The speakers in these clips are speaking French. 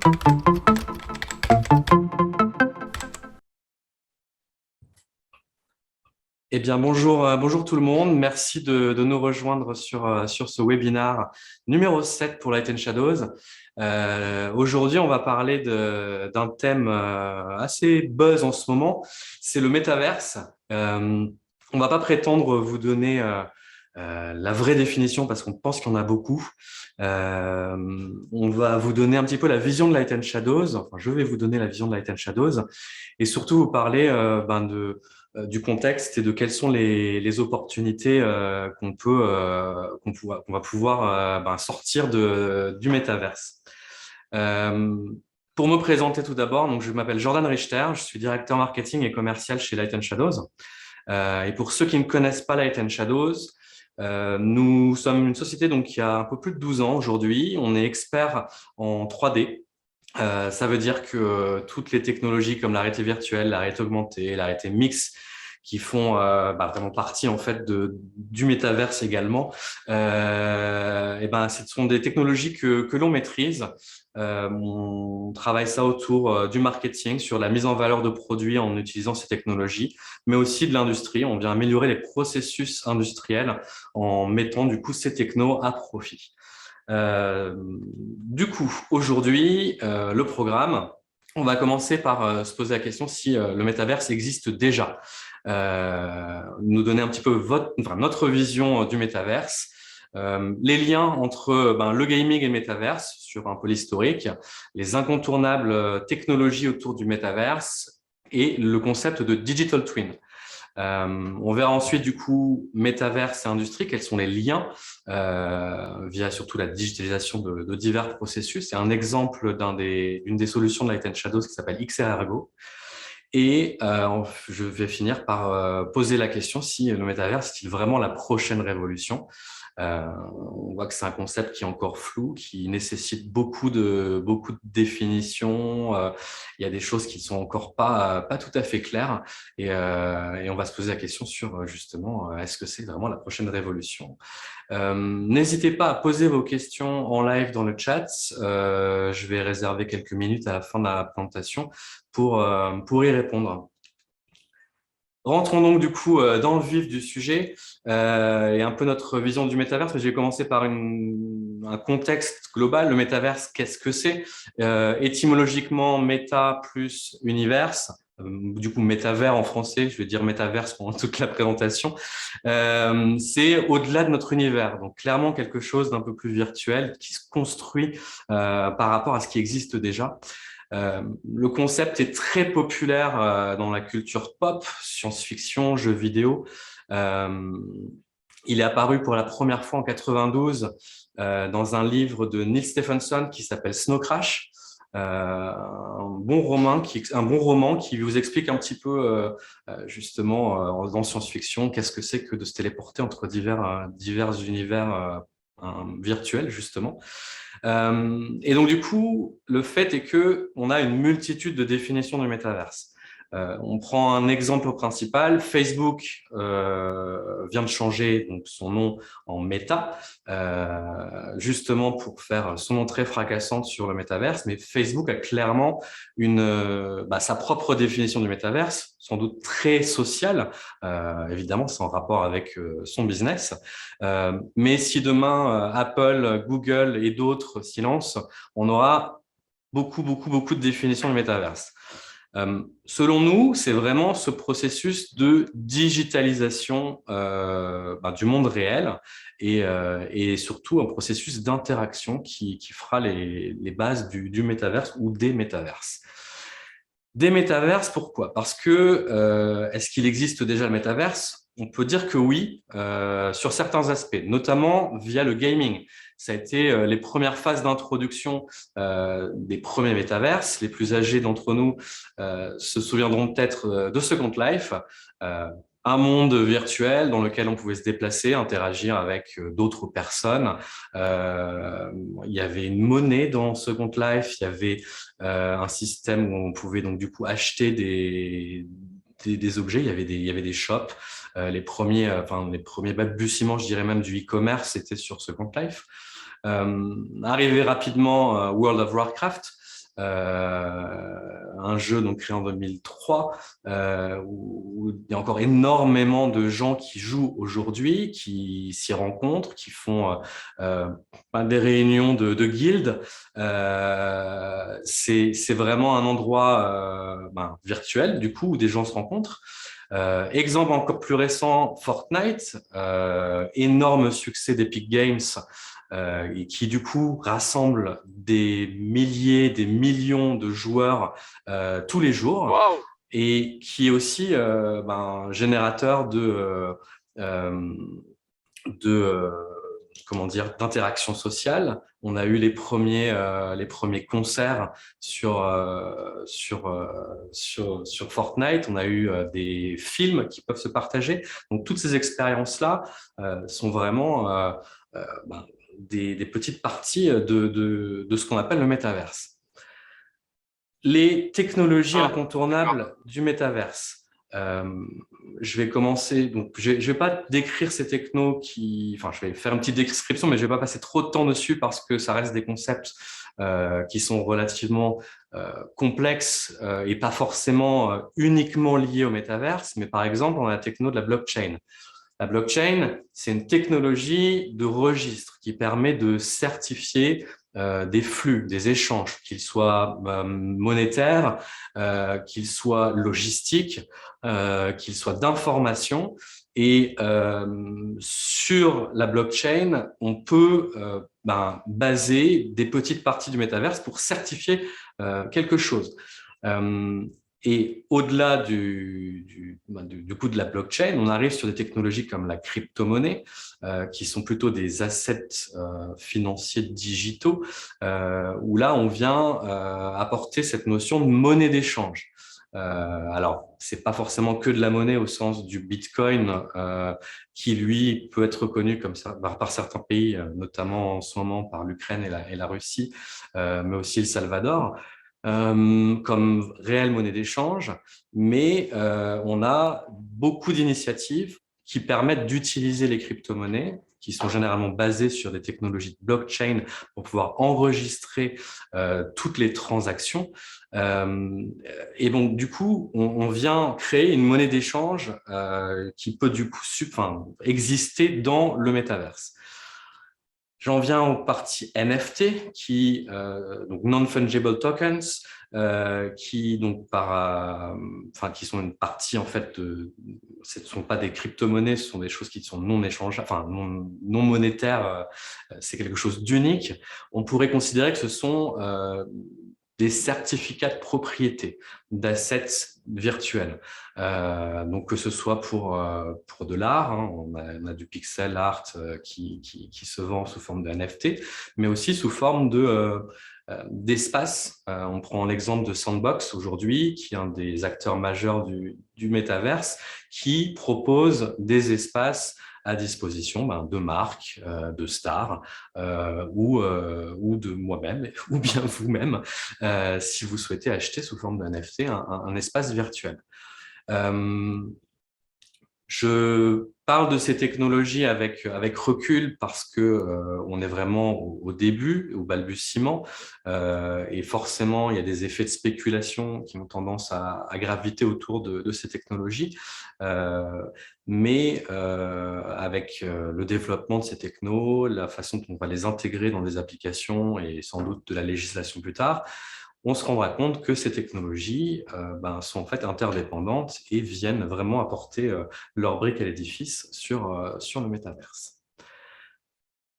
Eh bien, bonjour tout le monde. Merci de nous rejoindre sur ce webinaire numéro 7 pour Light and Shadows. Aujourd'hui, on va parler d'un thème assez buzz en ce moment, c'est le métaverse. On va pas prétendre vous donner la vraie définition parce qu'on pense qu'il y en a beaucoup. On va vous donner un petit peu la vision de Light and Shadows. Enfin, je vais vous donner la vision de Light and Shadows et surtout vous parler du contexte et de quelles sont les opportunités qu'on va pouvoir sortir du métaverse. Euh, pour me présenter tout d'abord, donc je m'appelle Jordan Richter, je suis directeur marketing et commercial chez Light and Shadows. Et pour ceux qui ne connaissent pas Light and Shadows, nous sommes une société donc qui a un peu plus de 12 ans aujourd'hui. On est expert en 3D. Ça veut dire que toutes les technologies comme la réalité virtuelle, la réalité augmentée, la réalité mixte, qui font vraiment partie en fait du métaverse également, ce sont des technologies que l'on maîtrise. On travaille ça autour du marketing, sur la mise en valeur de produits en utilisant ces technologies, mais aussi de l'industrie. On vient améliorer les processus industriels en mettant du coup ces technos à profit. Du coup, aujourd'hui, le programme, on va commencer par se poser la question si le métaverse existe déjà. Nous donner un petit peu notre vision du métaverse, les liens entre le gaming et le métaverse sur un peu l'historique, les incontournables technologies autour du métaverse et le concept de digital twin. On verra ensuite du coup métaverse et industrie, quels sont les liens via surtout la digitalisation de divers processus. C'est un exemple d'une des solutions de Light and Shadows qui s'appelle XR Ergo. Et je vais finir par poser la question si le métaverse est-il vraiment la prochaine révolution. On voit que c'est un concept qui est encore flou, qui nécessite beaucoup de définitions. Il y a des choses qui ne sont encore pas tout à fait claires. Et on va se poser la question sur justement, est-ce que c'est vraiment la prochaine révolution? N'hésitez pas à poser vos questions en live dans le chat. Je vais réserver quelques minutes à la fin de la présentation pour y répondre. Rentrons donc du coup dans le vif du sujet et un peu notre vision du métaverse. Je vais commencer par un contexte global. Le métaverse, qu'est-ce que c'est? Étymologiquement, méta plus univers. Du coup, métavers en français, je vais dire métaverse pendant toute la présentation. C'est au-delà de notre univers, donc clairement quelque chose d'un peu plus virtuel qui se construit par rapport à ce qui existe déjà. Le concept est très populaire dans la culture pop, science-fiction, jeux vidéo. Euh, il est apparu pour la première fois en 92 dans un livre de Neil Stephenson qui s'appelle Snow Crash. Un bon roman qui vous explique un petit peu justement dans science-fiction qu'est-ce que c'est que de se téléporter entre divers univers virtuels justement. Et donc, du coup, le fait est que on a une multitude de définitions du métaverse. On prend un exemple principal. Facebook vient de changer donc, son nom en Meta, justement pour faire son entrée fracassante sur le métaverse. Mais Facebook a clairement sa propre définition du métaverse, sans doute très sociale. Évidemment, c'est en rapport avec son business. Mais si demain Apple, Google et d'autres s'y lancent, on aura beaucoup de définitions du métaverse. Selon nous, c'est vraiment ce processus de digitalisation du monde réel et surtout un processus d'interaction qui fera les bases du métaverse ou des métaverses. Des métaverses, pourquoi? Parce que est-ce qu'il existe déjà le métaverse? On peut dire que oui, sur certains aspects, notamment via le gaming. Ça a été les premières phases d'introduction des premiers métaverses. Les plus âgés d'entre nous se souviendront peut-être de Second Life, un monde virtuel dans lequel on pouvait se déplacer, interagir avec d'autres personnes. Il y avait une monnaie dans Second Life, il y avait un système où on pouvait donc du coup acheter des objets. Il y avait des shops. Les premiers balbutiements, je dirais même du e-commerce, c'était sur Second Life. Arrivé rapidement World of Warcraft. un jeu donc créé en 2003, où il y a encore énormément de gens qui jouent aujourd'hui, qui s'y rencontrent, qui font des réunions de guildes. C'est vraiment un endroit virtuel, du coup, où des gens se rencontrent. Exemple encore plus récent, Fortnite, énorme succès d'Epic Games, et qui du coup rassemble des milliers, des millions de joueurs tous les jours, Waouh! et qui est aussi générateur euh, de comment dire, d'interaction sociale. On a eu les premiers concerts sur Fortnite. On a eu des films qui peuvent se partager. Donc, toutes ces expériences-là sont vraiment des petites parties de ce qu'on appelle le métaverse. Les technologies Ah, d'accord. incontournables du métaverse. Euh, je vais commencer, donc je vais pas décrire ces technos enfin, je vais faire une petite description, mais je vais pas passer trop de temps dessus parce que ça reste des concepts qui sont relativement complexes et pas forcément uniquement liés au métaverse. Mais par exemple, on a la techno de la blockchain. La blockchain, c'est une technologie de registre qui permet de certifier des flux, des échanges, qu'ils soient monétaires, qu'ils soient logistiques, qu'ils soient d'information. Et sur la blockchain, on peut baser des petites parties du métaverse pour certifier quelque chose. Euh, et au-delà du coup de la blockchain, on arrive sur des technologies comme la crypto-monnaie, qui sont plutôt des assets financiers digitaux, où là, on vient apporter cette notion de monnaie d'échange. Alors, c'est pas forcément que de la monnaie au sens du Bitcoin, qui lui peut être reconnu comme ça par certains pays, notamment en ce moment par l'Ukraine et la Russie, mais aussi le Salvador comme réelle monnaie d'échange, mais on a beaucoup d'initiatives qui permettent d'utiliser les crypto-monnaies, qui sont généralement basées sur des technologies de blockchain pour pouvoir enregistrer toutes les transactions. Et donc, du coup, on vient créer une monnaie d'échange qui peut du coup exister dans le métaverse. J'en viens aux parties NFT, donc non-fungible tokens, qui donc qui sont une partie en fait ce ne sont pas des crypto-monnaies, ce sont des choses qui sont non échangeables, enfin non monétaires. C'est quelque chose d'unique. On pourrait considérer que ce sont des certificats de propriété d'assets virtuels. Donc que ce soit pour de l'art, hein, on a du pixel art qui se vend sous forme de NFT, mais aussi sous forme d'espace. On prend l'exemple de Sandbox aujourd'hui, qui est un des acteurs majeurs du métaverse, qui propose des espaces à disposition de marques, de stars ou de moi-même, ou bien vous-même, si vous souhaitez acheter sous forme d'un NFT un espace virtuel. Euh, je parle de ces technologies avec recul parce que on est vraiment au début, au balbutiement, et forcément il y a des effets de spéculation qui ont tendance à graviter autour de ces technologies. Mais avec le développement de ces technos, la façon dont on va les intégrer dans des applications et sans doute de la législation plus tard, on se rendra compte que ces technologies sont en fait interdépendantes et viennent vraiment apporter leur brique à l'édifice sur le métaverse.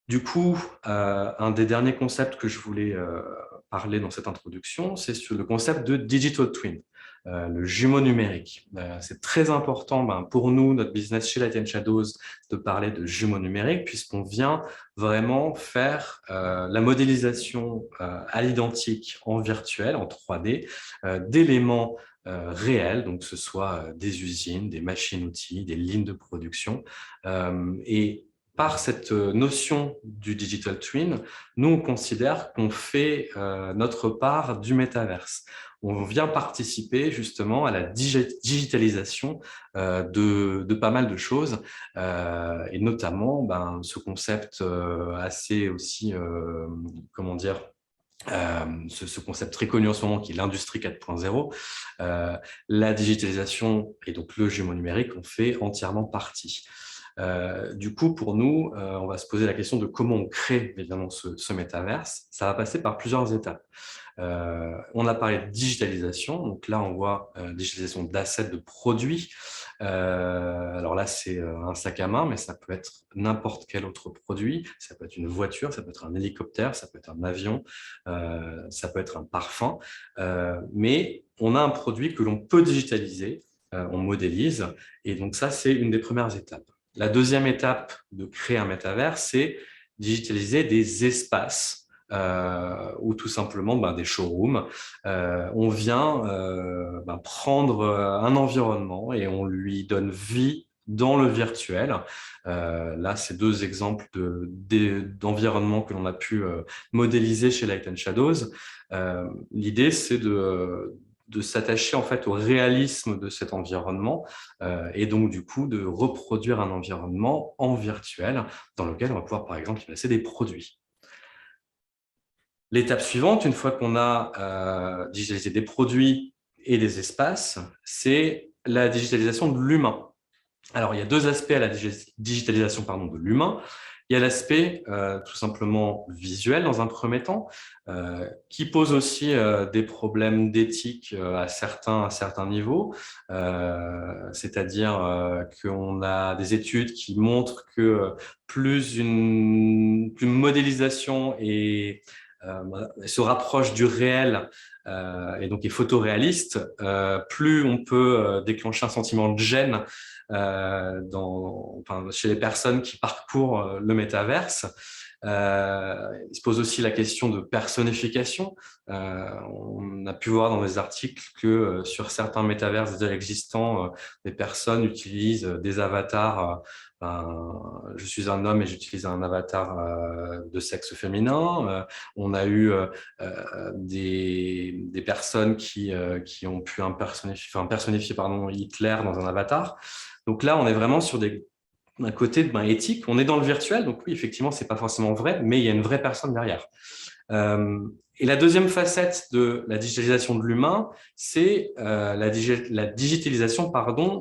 Du coup, un des derniers concepts que je voulais parler dans cette introduction, c'est sur le concept de digital twin, le jumeau numérique. C'est très important pour nous, notre business chez Light & Shadows, de parler de jumeau numérique, puisqu'on vient vraiment faire la modélisation à l'identique en virtuel, en 3D, d'éléments réels, donc que ce soit des usines, des machines-outils, des lignes de production, et par cette notion du digital twin, nous, on considère qu'on fait notre part du métaverse. On vient participer justement à la digitalisation de pas mal de choses, et notamment ce concept assez aussi, comment dire, ce concept très connu en ce moment qui est l'industrie 4.0, la digitalisation et donc le jumeau numérique en fait entièrement partie. Du coup, pour nous, on va se poser la question de comment on crée évidemment ce métaverse. Ça va passer par plusieurs étapes. On a parlé de digitalisation, donc là on voit digitalisation d'assets, de produits. Alors là c'est un sac à main, mais ça peut être n'importe quel autre produit. Ça peut être une voiture, ça peut être un hélicoptère, ça peut être un avion, ça peut être un parfum. Mais on a un produit que l'on peut digitaliser, on modélise, et donc ça c'est une des premières étapes. La deuxième étape de créer un métavers, c'est digitaliser des espaces ou tout simplement des showrooms. On vient prendre un environnement et on lui donne vie dans le virtuel. Là, c'est deux exemples d'environnements que l'on a pu modéliser chez Light and Shadows. L'idée, c'est de s'attacher en fait au réalisme de cet environnement et donc du coup de reproduire un environnement en virtuel dans lequel on va pouvoir par exemple y placer des produits. L'étape suivante, une fois qu'on a digitalisé des produits et des espaces, c'est la digitalisation de l'humain. Alors, il y a deux aspects à la digitalisation de l'humain. Il y a l'aspect tout simplement visuel dans un premier temps, qui pose aussi des problèmes d'éthique à certains niveaux. C'est-à-dire qu'on a des études qui montrent que plus une modélisation se rapproche du réel et donc est photoréaliste, plus on peut déclencher un sentiment de gêne chez les personnes qui parcourent le métaverse. Il se pose aussi la question de personnification. On a pu voir dans des articles que sur certains métaverses déjà existants, des personnes utilisent des avatars. Je suis un homme et j'utilise un avatar de sexe féminin. On a eu des personnes qui ont pu personnifier Hitler dans un avatar. Donc là, on est vraiment sur un côté éthique. On est dans le virtuel, donc oui, effectivement, c'est pas forcément vrai, mais il y a une vraie personne derrière. Et la deuxième facette de la digitalisation de l'humain, c'est la digitalisation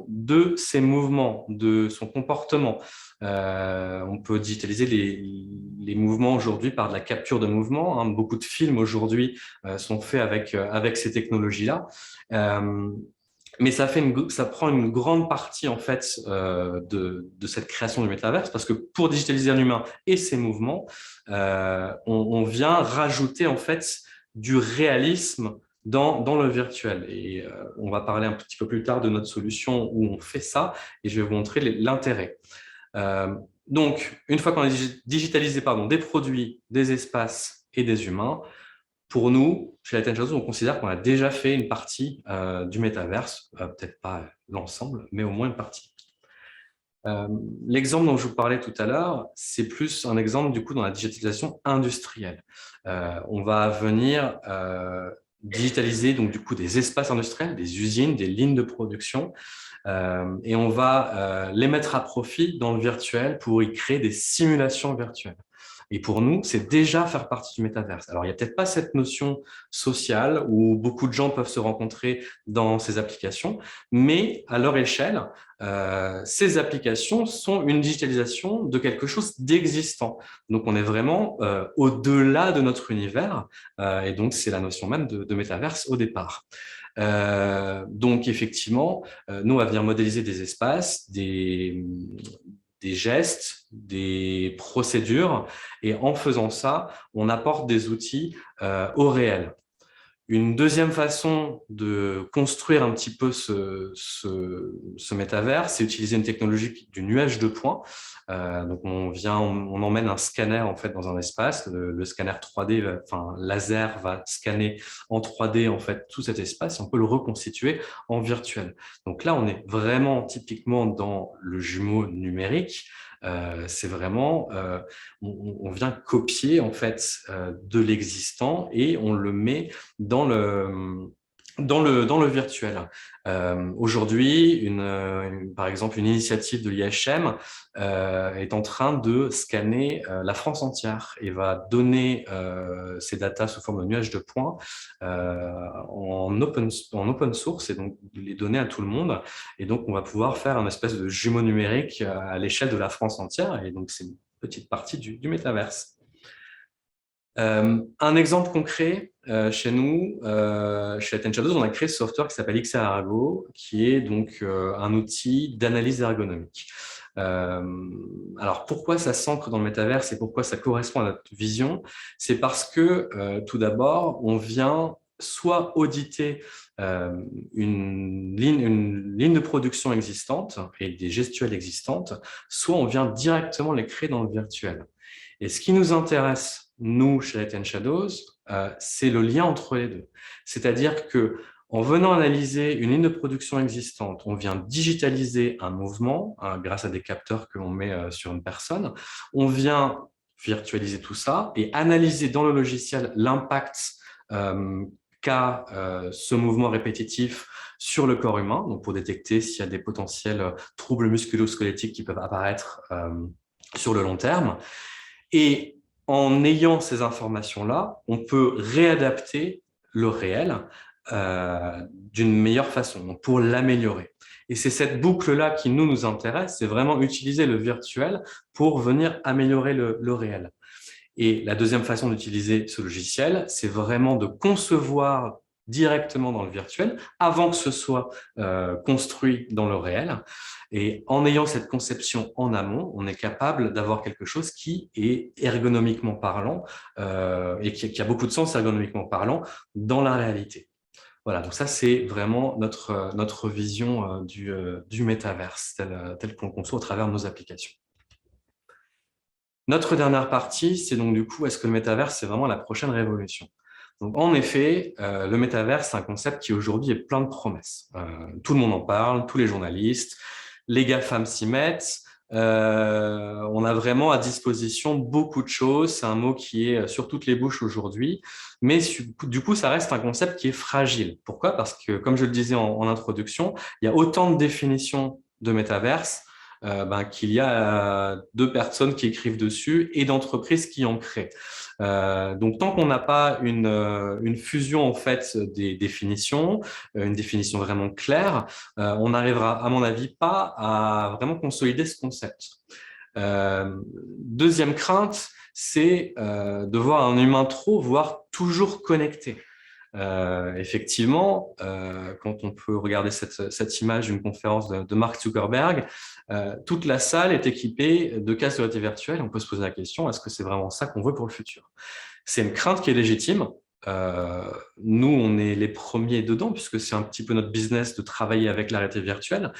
de ses mouvements, de son comportement. On peut digitaliser les mouvements aujourd'hui par de la capture de mouvements. Hein. Beaucoup de films aujourd'hui sont faits avec ces technologies-là. Mais ça prend une grande partie en fait de cette création du métaverse parce que pour digitaliser un humain et ses mouvements, on vient rajouter en fait du réalisme dans le virtuel. Et on va parler un petit peu plus tard de notre solution où on fait ça et je vais vous montrer l'intérêt. Donc, une fois qu'on a digitalisé des produits, des espaces et des humains, pour nous, chez Light & Shadows, on considère qu'on a déjà fait une partie du métaverse, peut-être pas l'ensemble, mais au moins une partie. L'exemple dont je vous parlais tout à l'heure, c'est plus un exemple du coup dans la digitalisation industrielle. On va venir digitaliser donc du coup des espaces industriels, des usines, des lignes de production, et on va les mettre à profit dans le virtuel pour y créer des simulations virtuelles. Et pour nous, c'est déjà faire partie du métaverse. Alors, il n'y a peut-être pas cette notion sociale où beaucoup de gens peuvent se rencontrer dans ces applications, mais à leur échelle, ces applications sont une digitalisation de quelque chose d'existant. Donc, on est vraiment au-delà de notre univers, et donc c'est la notion même de métaverse au départ. Donc, effectivement, nous, on va venir modéliser des espaces, des gestes, des procédures, et en faisant ça, on apporte des outils au réel. Une deuxième façon de construire un petit peu ce métavers, c'est utiliser une technologie du nuage de points. Donc on emmène un scanner en fait dans un espace. Le scanner 3D, laser, va scanner en 3D en fait tout cet espace et on peut le reconstituer en virtuel. Donc là, on est vraiment typiquement dans le jumeau numérique. C'est vraiment, on vient copier en fait de l'existant et on le met dans Dans le virtuel. Aujourd'hui, par exemple, une initiative de l'IHM est en train de scanner la France entière et va donner ces datas sous forme de nuages de points en open source et donc les donner à tout le monde. Et donc, on va pouvoir faire un espèce de jumeau numérique à l'échelle de la France entière. Et donc, c'est une petite partie du métaverse. Un exemple concret, chez nous, chez Attention Shadows, on a créé ce software qui s'appelle XR Ergo, qui est donc un outil d'analyse ergonomique. Alors, pourquoi ça s'ancre dans le métaverse et pourquoi ça correspond à notre vision? C'est parce que, tout d'abord, on vient soit auditer une ligne de production existante et des gestuelles existantes, soit on vient directement les créer dans le virtuel. Et ce qui nous intéresse, nous, chez Light and Shadows, c'est le lien entre les deux. C'est-à-dire que en venant analyser une ligne de production existante, on vient digitaliser un mouvement grâce à des capteurs que l'on met sur une personne. On vient virtualiser tout ça et analyser dans le logiciel l'impact qu'a ce mouvement répétitif sur le corps humain, donc pour détecter s'il y a des potentiels troubles musculo-squelettiques qui peuvent apparaître sur le long terme. Et en ayant ces informations-là, on peut réadapter le réel d'une meilleure façon, donc pour l'améliorer. Et c'est cette boucle-là qui nous intéresse, c'est vraiment utiliser le virtuel pour venir améliorer le réel. Et la deuxième façon d'utiliser ce logiciel, c'est vraiment de concevoir directement dans le virtuel avant que ce soit construit dans le réel. Et en ayant cette conception en amont, on est capable d'avoir quelque chose qui est ergonomiquement parlant et qui a beaucoup de sens ergonomiquement parlant dans la réalité. Voilà, donc ça, c'est vraiment notre vision du métaverse tel qu'on le conçoit au travers de nos applications. Notre dernière partie, c'est donc du coup, est-ce que le métaverse, c'est vraiment la prochaine révolution? Donc, en effet, le métaverse, c'est un concept qui aujourd'hui est plein de promesses. Tout le monde en parle, tous les journalistes, les GAFAM s'y mettent. On a vraiment à disposition beaucoup de choses. C'est un mot qui est sur toutes les bouches aujourd'hui. Mais du coup, ça reste un concept qui est fragile. Pourquoi? Parce que, comme je le disais en introduction, il y a autant de définitions de métaverse qu'il y a deux personnes qui écrivent dessus et d'entreprises qui en créent. Donc, tant qu'on n'a pas une fusion en fait des définitions, une définition vraiment claire, on n'arrivera, à mon avis, pas à vraiment consolider ce concept. Deuxième crainte, c'est de voir un humain trop, voire toujours connecté. Effectivement, quand on peut regarder cette image d'une conférence de Mark Zuckerberg, toute la salle est équipée de casques de réalité virtuelle. On peut se poser la question, est-ce que c'est vraiment ça qu'on veut pour le futur? C'est une crainte qui est légitime. Nous, on est les premiers dedans, puisque c'est un petit peu notre business de travailler avec la réalité virtuelle.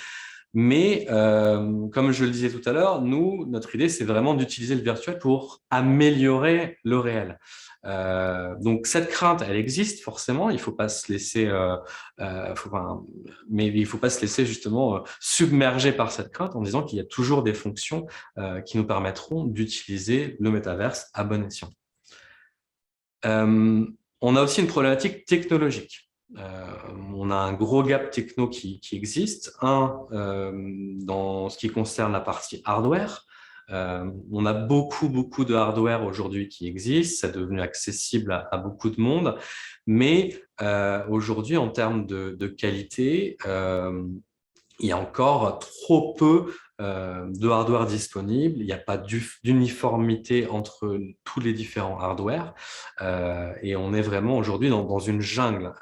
Mais comme je le disais tout à l'heure, nous, notre idée, c'est vraiment d'utiliser le virtuel pour améliorer le réel. Donc cette crainte, elle existe forcément. Il faut pas se laisser, mais il faut pas se laisser justement submerger par cette crainte en disant qu'il y a toujours des fonctions qui nous permettront d'utiliser le métaverse à bon escient. On a aussi une problématique technologique. On a un gros gap techno qui existe. Dans ce qui concerne la partie hardware. On a beaucoup de hardware aujourd'hui qui existe, c'est devenu accessible à beaucoup de monde, mais aujourd'hui, en termes de qualité, il y a encore trop peu de hardware disponible, il n'y a pas d'uniformité entre tous les différents hardware et on est vraiment aujourd'hui dans une jungle.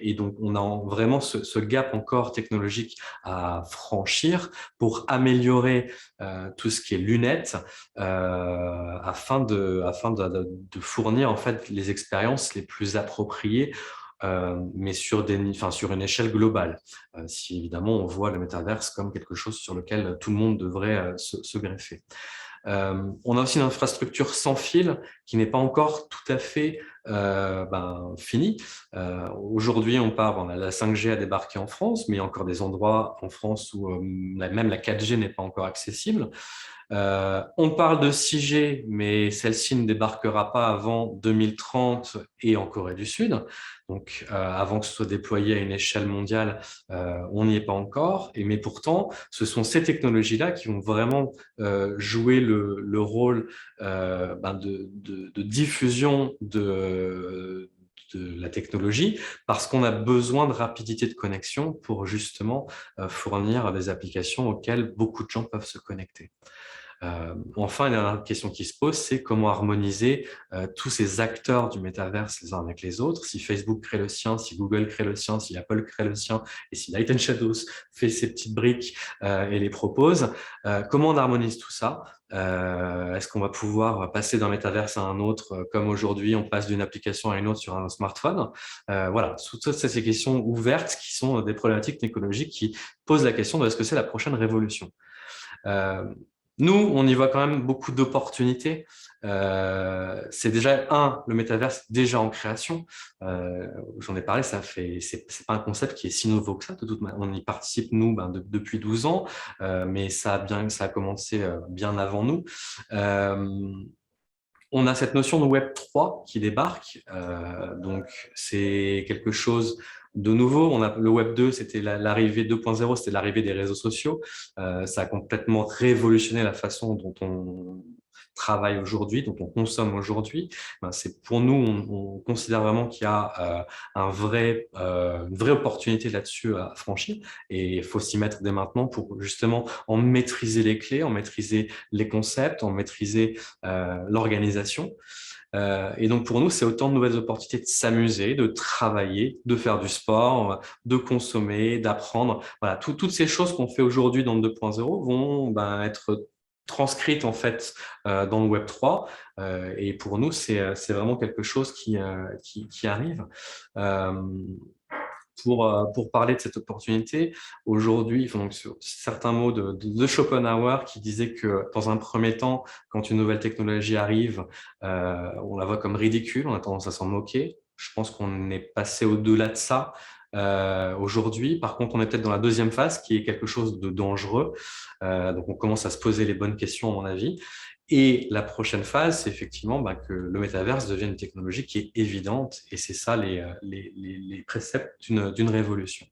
Et donc, on a vraiment ce gap encore technologique à franchir pour améliorer tout ce qui est lunettes afin de fournir en fait les expériences les plus appropriées mais sur une échelle globale. Si évidemment on voit le métaverse comme quelque chose sur lequel tout le monde devrait se greffer. On a aussi une infrastructure sans fil qui n'est pas encore tout à fait fini. Aujourd'hui, on parle, la 5G a débarqué en France, mais il y a encore des endroits en France où même la 4G n'est pas encore accessible. On parle de 6G, mais celle-ci ne débarquera pas avant 2030 et en Corée du Sud. Donc, avant que ce soit déployé à une échelle mondiale, on n'y est pas encore. Mais pourtant, ce sont ces technologies-là qui vont vraiment jouer le rôle de diffusion de la technologie, parce qu'on a besoin de rapidité de connexion pour justement fournir des applications auxquelles beaucoup de gens peuvent se connecter. Enfin, une dernière question qui se pose, c'est comment harmoniser tous ces acteurs du métaverse les uns avec les autres. Si Facebook crée le sien, si Google crée le sien, si Apple crée le sien, et si Light Shadows fait ses petites briques et les propose, comment on harmonise tout ça? Est-ce qu'on va pouvoir passer d'un métaverse à un autre, comme aujourd'hui on passe d'une application à une autre sur un smartphone? Voilà, toutes ces questions ouvertes qui sont des problématiques technologiques qui posent la question de est-ce que c'est la prochaine révolution? Euh, Nous, on y voit quand même beaucoup d'opportunités. C'est déjà le métaverse déjà en création. J'en ai parlé, c'est pas un concept qui est si nouveau que ça. De toute manière, on y participe nous depuis 12 ans, mais ça a commencé bien avant nous. Euh, on a cette notion de Web 3 qui débarque, donc c'est quelque chose de nouveau. On a le Web 2, c'était l'arrivée 2.0, c'était l'arrivée des réseaux sociaux. Ça a complètement révolutionné la façon dont on travaille aujourd'hui, dont on consomme aujourd'hui. C'est pour nous, on considère vraiment qu'il y a une vraie opportunité là-dessus à franchir, et il faut s'y mettre dès maintenant pour justement en maîtriser les clés, en maîtriser les concepts, en maîtriser l'organisation. Et donc pour nous, c'est autant de nouvelles opportunités de s'amuser, de travailler, de faire du sport, de consommer, d'apprendre. Voilà, toutes ces choses qu'on fait aujourd'hui dans le 2.0 vont être transcrites en fait dans le Web 3. Et pour nous, c'est vraiment quelque chose qui arrive. Euh, pour parler de cette opportunité, aujourd'hui, donc, sur certains mots de Schopenhauer qui disait que dans un premier temps, quand une nouvelle technologie arrive, on la voit comme ridicule, on a tendance à s'en moquer. Je pense qu'on est passé au-delà de ça aujourd'hui. Par contre, on est peut-être dans la deuxième phase qui est quelque chose de dangereux. Donc, on commence à se poser les bonnes questions, à mon avis. Et la prochaine phase, c'est effectivement que le métaverse devienne une technologie qui est évidente, et c'est ça les préceptes d'une révolution.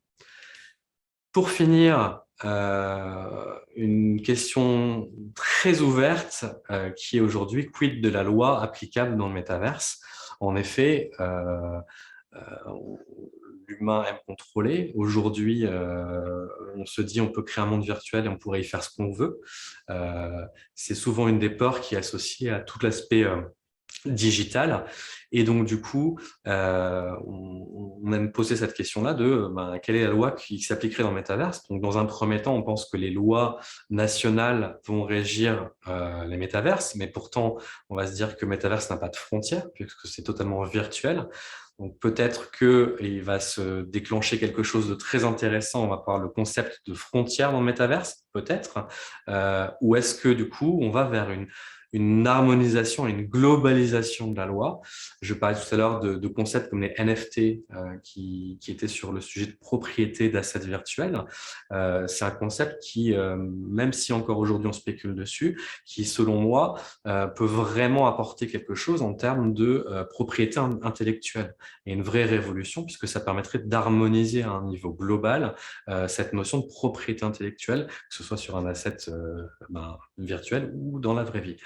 Pour finir, une question très ouverte qui est aujourd'hui, quid de la loi applicable dans le métaverse? En effet, euh, l'humain aime contrôler. Aujourd'hui, on se dit on peut créer un monde virtuel et on pourrait y faire ce qu'on veut. C'est souvent une des peurs qui est associée à tout l'aspect digital. Et donc, du coup, on aime poser cette question-là de quelle est la loi qui s'appliquerait dans le métaverse. Donc, dans un premier temps, on pense que les lois nationales vont régir les métaverses, mais pourtant, on va se dire que le métaverse n'a pas de frontières, puisque c'est totalement virtuel. Donc peut-être qu'il va se déclencher quelque chose de très intéressant. On va parler le concept de frontières dans le métaverse, peut-être. Ou est-ce que du coup, on va vers une harmonisation et une globalisation de la loi? Je parlais tout à l'heure de concepts comme les NFT qui étaient sur le sujet de propriété d'assets virtuels. C'est un concept qui, même si encore aujourd'hui on spécule dessus, qui selon moi peut vraiment apporter quelque chose en termes de propriété intellectuelle, et une vraie révolution puisque ça permettrait d'harmoniser à un niveau global cette notion de propriété intellectuelle, que ce soit sur un asset virtuel ou dans la vraie vie.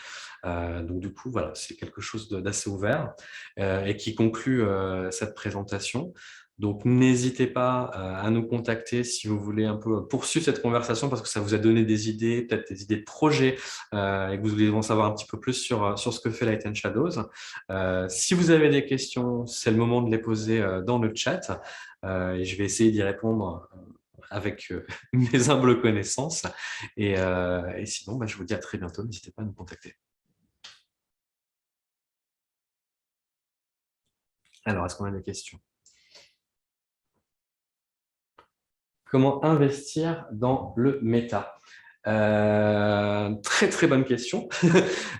Donc du coup, voilà, c'est quelque chose d'assez ouvert et qui conclut cette présentation. Donc, n'hésitez pas à nous contacter si vous voulez un peu poursuivre cette conversation parce que ça vous a donné des idées, peut-être des idées de projets et que vous voulez en savoir un petit peu plus sur ce que fait Light Shadows. Si vous avez des questions, c'est le moment de les poser dans le chat et je vais essayer d'y répondre avec mes humbles connaissances. Et sinon, je vous dis à très bientôt. N'hésitez pas à nous contacter. Alors, est-ce qu'on a des questions? Comment investir dans le méta? Très très bonne question.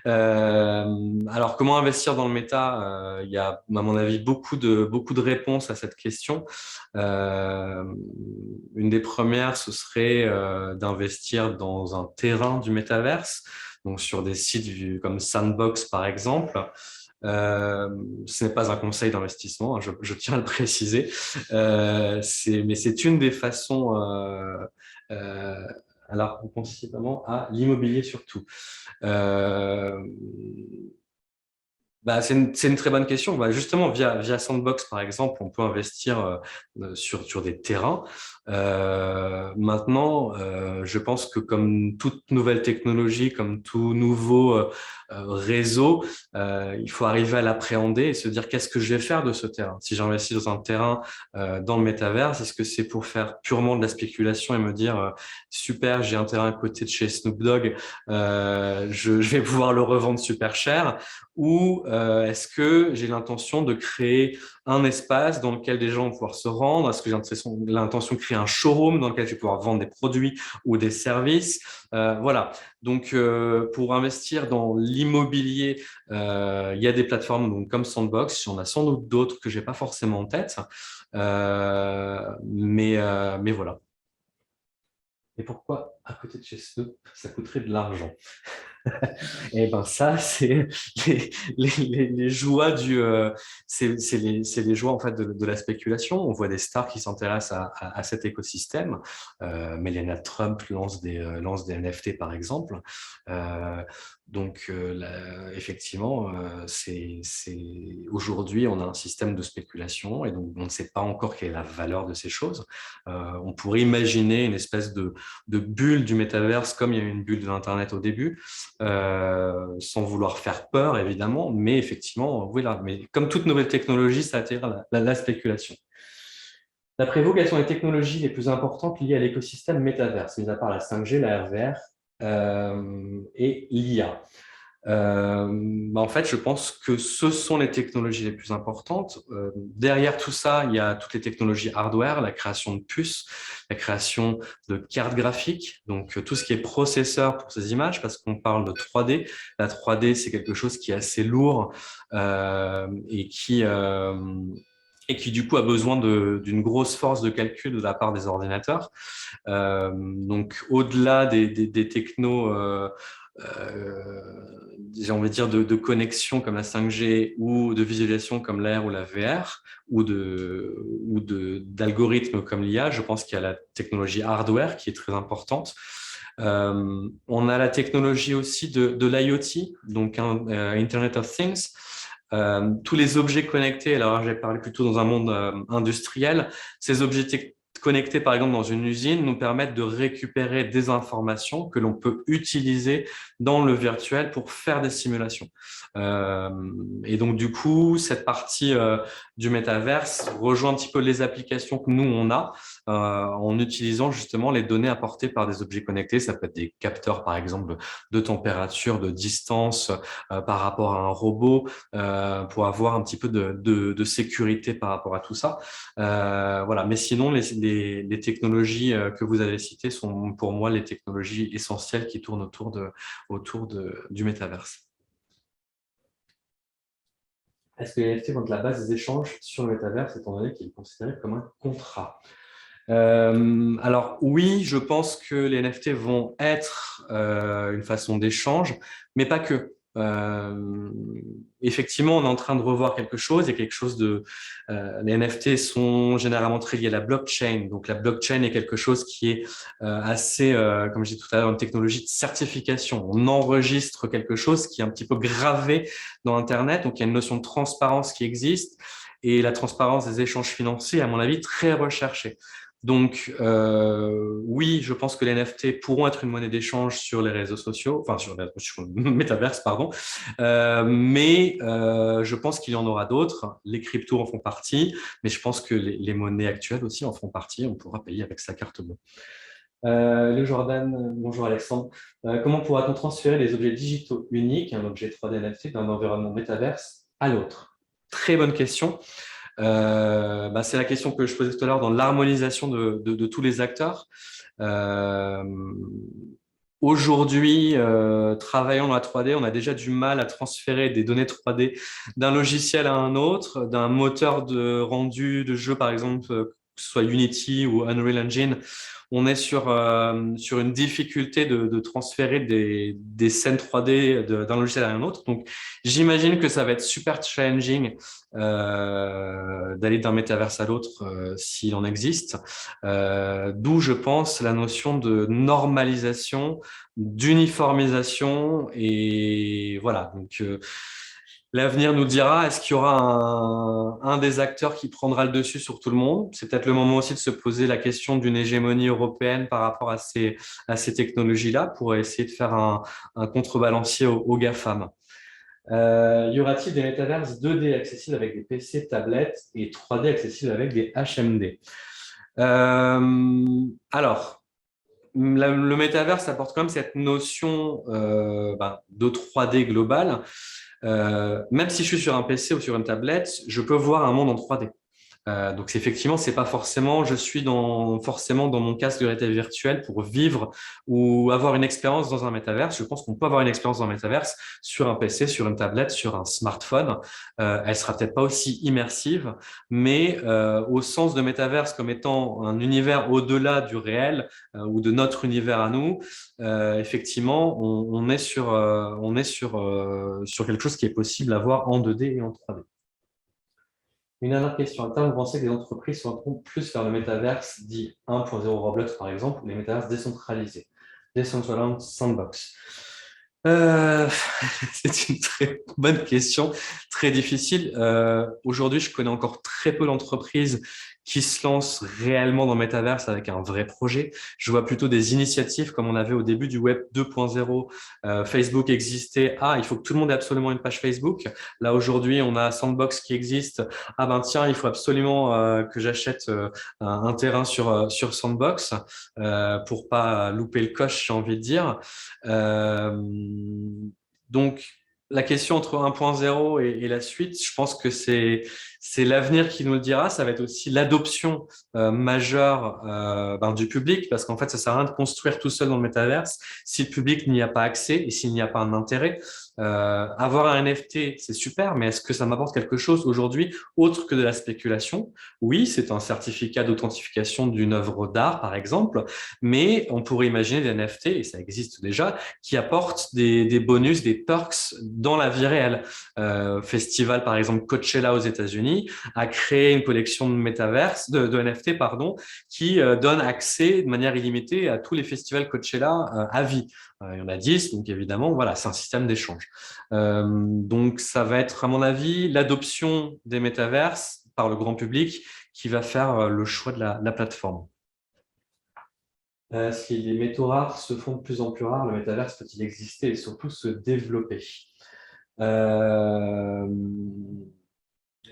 Alors comment investir dans le méta? Il y a à mon avis beaucoup de réponses à cette question. Euh, une des premières, ce serait d'investir dans un terrain du métaverse, donc sur des sites comme Sandbox par exemple. Euh, ce n'est pas un conseil d'investissement, hein, je tiens à le préciser. Mais c'est une des façons. Euh, alors, on pense notamment à l'immobilier surtout. Euh, c'est une très bonne question. Justement, via Sandbox, par exemple, on peut investir sur des terrains. Maintenant, je pense que comme toute nouvelle technologie, comme tout nouveau réseau, il faut arriver à l'appréhender et se dire qu'est-ce que je vais faire de ce terrain. Si j'investis dans un terrain dans le métaverse, est-ce que c'est pour faire purement de la spéculation et me dire super, j'ai un terrain à côté de chez Snoop Dogg, je vais pouvoir le revendre super cher, ou est-ce que j'ai l'intention de créer un espace dans lequel des gens vont pouvoir se rendre? Est-ce que j'ai l'intention de créer un showroom dans lequel je vais pouvoir vendre des produits ou des services? Voilà. Donc, pour investir dans l'immobilier, il y a des plateformes donc, comme Sandbox. Il y en a sans doute d'autres que j'ai pas forcément en tête. Mais voilà. Et pourquoi à côté de chez Snoop, ça coûterait de l'argent? Eh ben ça, c'est les joies c'est les joies en fait de la spéculation. On voit des stars qui s'intéressent à cet écosystème. Melania Trump lance des NFT par exemple. Euh, donc effectivement, aujourd'hui on a un système de spéculation et donc on ne sait pas encore quelle est la valeur de ces choses. On pourrait imaginer une espèce de bulle du métaverse comme il y a eu une bulle de l'Internet au début, sans vouloir faire peur, évidemment, mais effectivement, oui, là, mais comme toute nouvelle technologie, ça attire la spéculation. D'après vous, quelles sont les technologies les plus importantes liées à l'écosystème métaverse, mis à part la 5G, la RVR et l'IA? En fait, je pense que ce sont les technologies les plus importantes. Derrière tout ça, il y a toutes les technologies hardware, la création de puces, la création de cartes graphiques, donc tout ce qui est processeur pour ces images, parce qu'on parle de 3D. La 3D, c'est quelque chose qui est assez lourd et qui du coup a besoin d'une grosse force de calcul de la part des ordinateurs. Donc au-delà des technos j'ai envie de dire, de connexion comme la 5G ou de visualisation comme l'AR ou la VR d'algorithmes comme l'IA, je pense qu'il y a la technologie hardware qui est très importante. On a la technologie aussi de l'IoT, donc Internet of Things. Tous les objets connectés, alors j'ai parlé plutôt dans un monde industriel, ces objets connectés par exemple dans une usine nous permettent de récupérer des informations que l'on peut utiliser dans le virtuel pour faire des simulations. Euh, et donc du coup, cette partie du métaverse rejoint un petit peu les applications que nous on a en utilisant justement les données apportées par des objets connectés. Ça peut être des capteurs par exemple de température, de distance par rapport à un robot pour avoir un petit peu de sécurité par rapport à tout ça. Voilà. Mais sinon, les technologies que vous avez citées sont pour moi les technologies essentielles qui tournent du métaverse. Est-ce que les NFT vont être la base des échanges sur le métaverse, étant donné qu'il est considéré comme un contrat? Alors oui, je pense que les NFT vont être une façon d'échange, mais pas que. Effectivement, on est en train de revoir quelque chose et quelque chose les NFT sont généralement très liés à la blockchain. Donc la blockchain est quelque chose qui est assez, comme je disais tout à l'heure, une technologie de certification. On enregistre quelque chose qui est un petit peu gravé dans Internet. Donc il y a une notion de transparence qui existe et la transparence des échanges financiers, à mon avis, très recherchée. Donc, oui, je pense que les NFT pourront être une monnaie d'échange sur les réseaux sociaux, enfin sur le métaverse, pardon. Mais je pense qu'il y en aura d'autres. Les cryptos en font partie, mais je pense que les monnaies actuelles aussi en font partie. On pourra payer avec sa carte bleue. Le Jordan, bonjour Alexandre. Comment pourra-t-on transférer les objets digitaux uniques, un objet 3D NFT, d'un environnement métaverse à l'autre? Très bonne question. C'est la question que je posais tout à l'heure dans l'harmonisation de tous les acteurs. Euh, aujourd'hui, travaillant dans la 3D, on a déjà du mal à transférer des données 3D d'un logiciel à un autre, d'un moteur de rendu de jeu, par exemple, que ce soit Unity ou Unreal Engine. On est sur une difficulté de transférer des scènes 3D d'un logiciel à un autre. Donc, j'imagine que ça va être super challenging d'aller d'un métaverse à l'autre s'il en existe. D'où, je pense, la notion de normalisation, d'uniformisation et voilà. Donc, l'avenir nous dira, est-ce qu'il y aura un des acteurs qui prendra le dessus sur tout le monde? C'est peut-être le moment aussi de se poser la question d'une hégémonie européenne par rapport à ces technologies-là pour essayer de faire un contrebalancier aux GAFAM. Y aura-t-il des métaverses 2D accessibles avec des PC, tablettes et 3D accessibles avec des HMD? Alors, le métaverse apporte quand même cette notion de 3D globale. Même si je suis sur un PC ou sur une tablette, je peux voir un monde en 3D. Donc effectivement, c'est pas forcément, je suis forcément dans mon casque de réalité virtuelle pour vivre ou avoir une expérience dans un métaverse. Je pense qu'on peut avoir une expérience dans un métaverse sur un PC, sur une tablette, sur un smartphone. Elle sera peut-être pas aussi immersive, mais au sens de métaverse comme étant un univers au-delà du réel ou de notre univers à nous, effectivement, on est sur quelque chose qui est possible à voir en 2D et en 3D. Une dernière question. À terme, vous pensez que les entreprises s'orienteront plus vers le métaverse dit 1.0 Roblox, par exemple, ou les métaverses décentralisés, Decentraland Sandbox? Euh, c'est une très bonne question, très difficile. Aujourd'hui, je connais encore très peu d'entreprises qui se lancent réellement dans le métaverse avec un vrai projet. Je vois plutôt des initiatives comme on avait au début du Web 2.0. Facebook existait. Ah, il faut que tout le monde ait absolument une page Facebook. Là, aujourd'hui, on a Sandbox qui existe. Ah ben tiens, il faut absolument que j'achète un terrain sur Sandbox pour pas louper le coche, j'ai envie de dire. Euh, donc, la question entre 1.0 et la suite, je pense que c'est l'avenir qui nous le dira. Ça va être aussi l'adoption majeure du public, parce qu'en fait, ça sert à rien de construire tout seul dans le métaverse si le public n'y a pas accès et s'il n'y a pas un intérêt. Avoir un NFT, c'est super, mais est-ce que ça m'apporte quelque chose aujourd'hui autre que de la spéculation? Oui, c'est un certificat d'authentification d'une œuvre d'art, par exemple, mais on pourrait imaginer des NFT, et ça existe déjà, qui apportent des bonus, des perks dans la vie réelle. Festival, par exemple, Coachella aux États-Unis a créé une collection de métaverse, de NFT, pardon, qui donne accès de manière illimitée à tous les festivals Coachella à vie. Il y en a 10, donc évidemment, voilà, c'est un système d'échange. Donc, ça va être, à mon avis, l'adoption des métaverses par le grand public qui va faire le choix de la plateforme. Si les métaux rares se font de plus en plus rares, le métaverse peut-il exister et surtout se développer? Euh,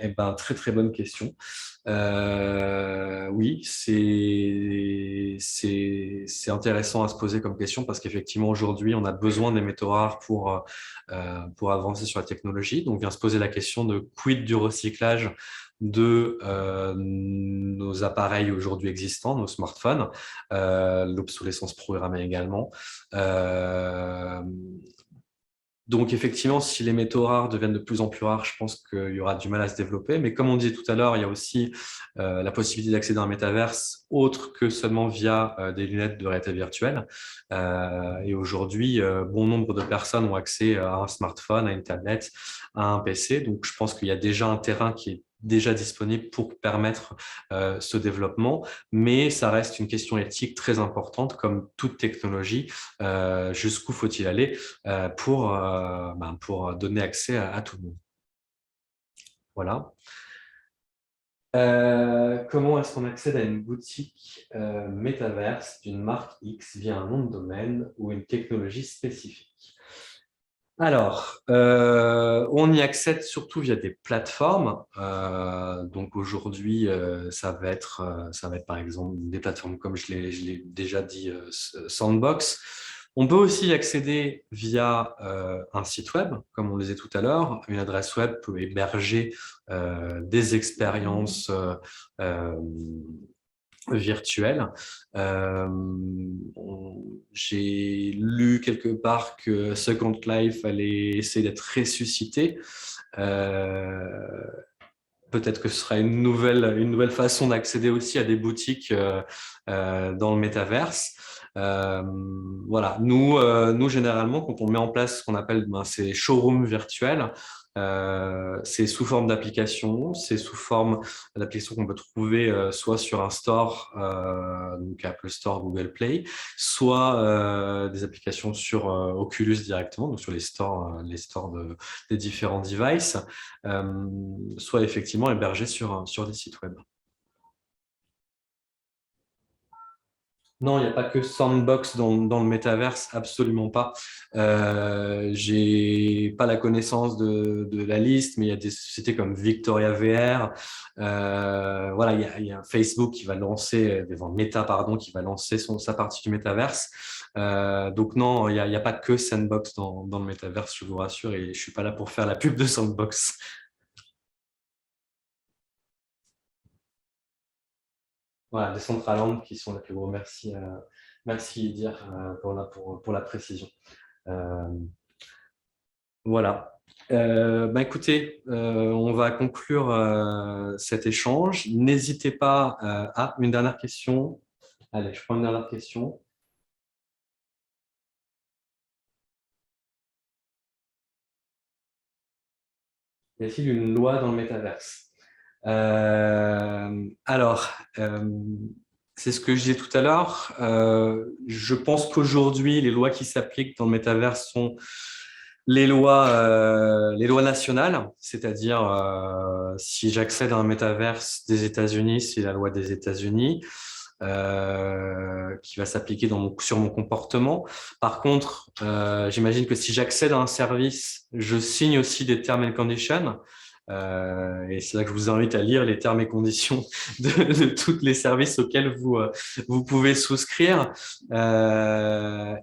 Eh ben, très très bonne question. Oui, c'est intéressant à se poser comme question parce qu'effectivement aujourd'hui on a besoin des métaux rares pour avancer sur la technologie. Donc vient se poser la question de quid du recyclage de nos appareils aujourd'hui existants, nos smartphones, l'obsolescence programmée également. Euh, donc effectivement, si les métaux rares deviennent de plus en plus rares, je pense qu'il y aura du mal à se développer. Mais comme on disait tout à l'heure, il y a aussi la possibilité d'accéder à un métaverse autre que seulement via des lunettes de réalité virtuelle. Et aujourd'hui, bon nombre de personnes ont accès à un smartphone, à une tablette, à un PC. Donc je pense qu'il y a déjà un terrain qui est déjà disponible pour permettre ce développement, mais ça reste une question éthique très importante, comme toute technologie. Jusqu'où faut-il aller pour donner accès à tout le monde. Voilà. Comment est-ce qu'on accède à une boutique métaverse d'une marque X via un nom de domaine ou une technologie spécifique? Alors, on y accède surtout via des plateformes. Donc aujourd'hui, ça va être par exemple des plateformes comme je l'ai déjà dit, Sandbox. On peut aussi y accéder via un site web, comme on le disait tout à l'heure. Une adresse web peut héberger des expériences euh, virtuelle. Euh, j'ai lu quelque part que Second Life allait essayer d'être ressuscité. Euh, Peut-être que ce sera une nouvelle façon d'accéder aussi à des boutiques dans le métaverse. Euh, voilà, nous généralement, quand on met en place ce qu'on appelle ces showrooms virtuels, c'est sous forme d'application, c'est sous forme d'application qu'on peut trouver soit sur un store, donc Apple Store, Google Play, soit des applications sur Oculus directement, donc sur les stores des différents devices, soit effectivement hébergés sur des sites web. Non, il n'y a pas que Sandbox dans le métaverse, absolument pas. J'ai pas la connaissance de la liste, mais il y a des sociétés comme Victoria VR. Voilà, il y a Facebook qui va lancer, Meta, pardon, qui va lancer sa partie du métaverse. Donc non, il y a pas que Sandbox dans le métaverse, je vous rassure, et je suis pas là pour faire la pub de Sandbox. Voilà, des Centraland qui sont les plus gros. Merci, merci dire pour la précision. Euh, voilà. Écoutez, on va conclure cet échange. N'hésitez pas à une dernière question. Allez, je prends une dernière question. Y a-t-il une loi dans le métaverse? Alors, c'est ce que je disais tout à l'heure. Je pense qu'aujourd'hui, les lois qui s'appliquent dans le métaverse sont les lois nationales, c'est-à-dire si j'accède à un métaverse des États-Unis, c'est la loi des États-Unis qui va s'appliquer sur mon comportement. Par contre, j'imagine que si j'accède à un service, je signe aussi des terms and conditions. Et c'est là que je vous invite à lire les termes et conditions de tous les services auxquels vous pouvez souscrire.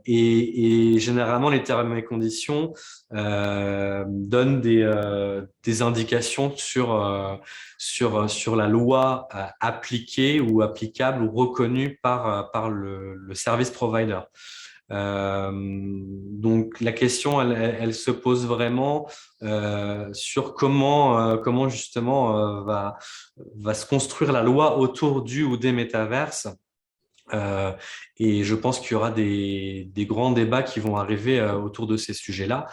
Et généralement, les termes et conditions donnent des indications sur la loi appliquée ou applicable ou reconnue par le service provider. Donc la question, elle se pose vraiment sur comment justement va se construire la loi autour du ou des métaverses. Euh, et je pense qu'il y aura des grands débats qui vont arriver autour de ces sujets-là.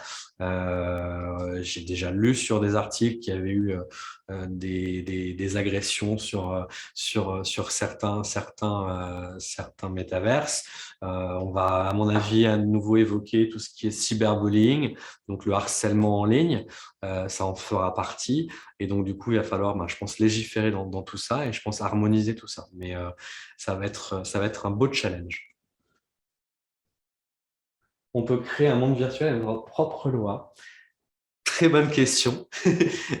J'ai déjà lu sur des articles qu'il y avait eu des agressions sur certains métaverses. On va, à mon avis, à nouveau évoquer tout ce qui est cyberbullying, donc le harcèlement en ligne. Ça en fera partie. Et donc, du coup, il va falloir, je pense, légiférer dans tout ça et je pense harmoniser tout ça. Mais ça va être un beau challenge. On peut créer un monde virtuel avec notre propre loi. Très bonne question.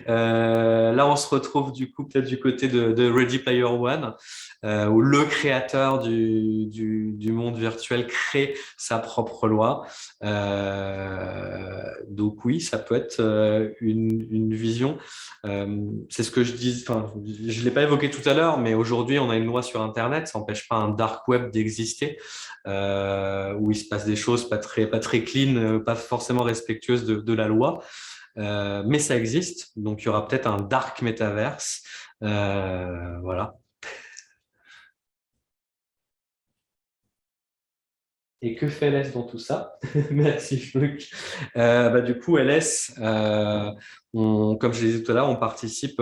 Là, on se retrouve du coup peut-être du côté de Ready Player One, où le créateur du monde virtuel crée sa propre loi. Donc oui, ça peut être une vision. C'est ce que je dis. Enfin, je l'ai pas évoqué tout à l'heure, mais aujourd'hui, on a une loi sur Internet. Ça n'empêche pas un dark web d'exister, où il se passe des choses pas très clean, pas forcément respectueuses de la loi. Mais ça existe, donc il y aura peut-être un dark metaverse. Voilà. Et que fait LS dans tout ça? Merci Luc. Du coup, LS, comme je disais tout à l'heure, on participe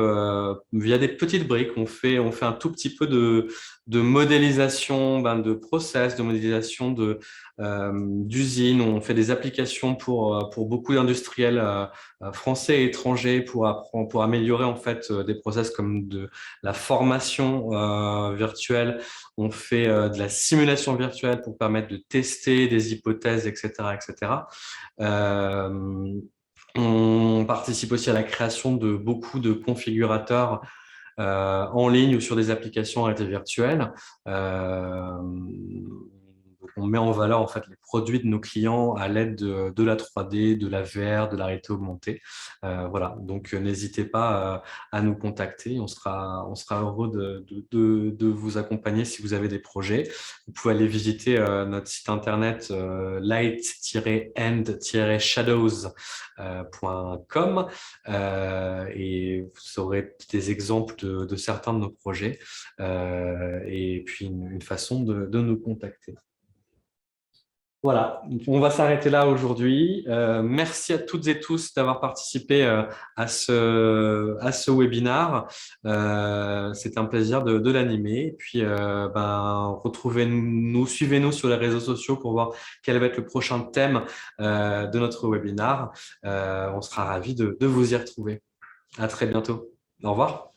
via des petites briques. On fait un tout petit peu de modélisation de process, de modélisation d'usines. On fait des applications pour beaucoup d'industriels français et étrangers pour améliorer en fait des process comme de la formation virtuelle. On fait de la simulation virtuelle pour permettre de tester des hypothèses, etc., etc. Euh, on participe aussi à la création de beaucoup de configurateurs en ligne ou sur des applications en réalité virtuelle. Donc on met en valeur en fait les produits de nos clients à l'aide de la 3D, de la VR, de la réalité augmentée. Voilà, donc n'hésitez pas à nous contacter. On sera heureux de vous accompagner si vous avez des projets. Vous pouvez aller visiter notre site internet light-end-shadows.com et vous aurez des exemples de certains de nos projets et puis une façon de nous contacter. Voilà, on va s'arrêter là aujourd'hui. Merci à toutes et tous d'avoir participé à ce webinaire. C'est un plaisir de l'animer. Et puis, retrouvez-nous, suivez-nous sur les réseaux sociaux pour voir quel va être le prochain thème de notre webinaire. On sera ravis de vous y retrouver. À très bientôt. Au revoir.